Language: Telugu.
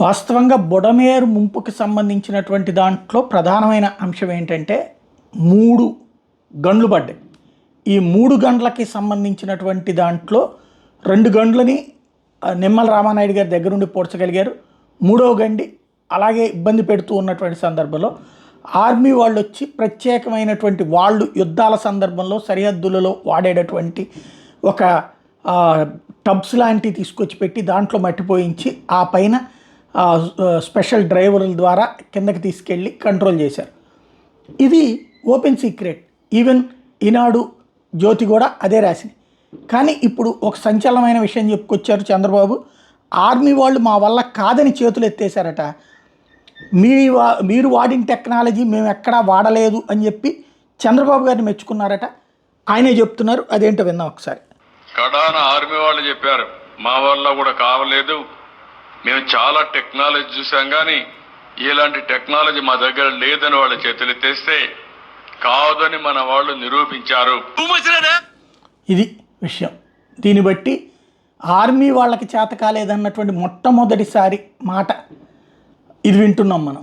వాస్తవంగా బుడమేరు ముంపుకి సంబంధించినటువంటి దాంట్లో ప్రధానమైన అంశం ఏంటంటే 3 గండ్లు పడ్డాయి. ఈ 3 గంటలకి సంబంధించినటువంటి దాంట్లో 2 గంటలని నిమ్మల రామానాయుడు గారి దగ్గరుండి పోడ్చగలిగారు. 3వ గండి అలాగే ఇబ్బంది పెడుతూ ఉన్నటువంటి సందర్భంలో ఆర్మీ వాళ్ళు వచ్చి ప్రత్యేకమైనటువంటి వాళ్ళు యుద్ధాల సందర్భంలో సరిహద్దులలో వాడేటటువంటి ఒక టబ్స్ లాంటివి తీసుకొచ్చి పెట్టి దాంట్లో మట్టిపోయించి ఆ పైన స్పెషల్ డ్రైవర్ల ద్వారా కిందకి తీసుకెళ్ళి కంట్రోల్ చేశారు. ఇది ఓపెన్ సీక్రెట్. ఈవెన్ ఈనాడు జ్యోతి కూడా అదే రాసింది. కానీ ఇప్పుడు ఒక సంచలనమైన విషయం చెప్పుకొచ్చారు చంద్రబాబు. ఆర్మీ వాళ్ళు మా వల్ల కాదని చేతులు ఎత్తేసారట. మీరు వాడిన టెక్నాలజీ మేము ఎక్కడా వాడలేదు అని చెప్పి చంద్రబాబు గారిని మెచ్చుకున్నారట. ఆయనే చెప్తున్నారు. అదేంటో విన్నాం ఒకసారి. కడాన ఆర్మీ వాళ్ళు చెప్పారు మా వల్ల కూడా కావలేదు, మేము చాలా టెక్నాలజీ చూసాం కానీ ఇలాంటి టెక్నాలజీ మా దగ్గర లేదని వాళ్ళ చేతులు ఎత్తేస్తే కాదని మన వాళ్ళు నిరూపించారు. ఇది విషయం. దీన్ని బట్టి ఆర్మీ వాళ్ళకి చేత కాలేదన్నటువంటి మొట్టమొదటిసారి మాట ఇది వింటున్నాం మనం.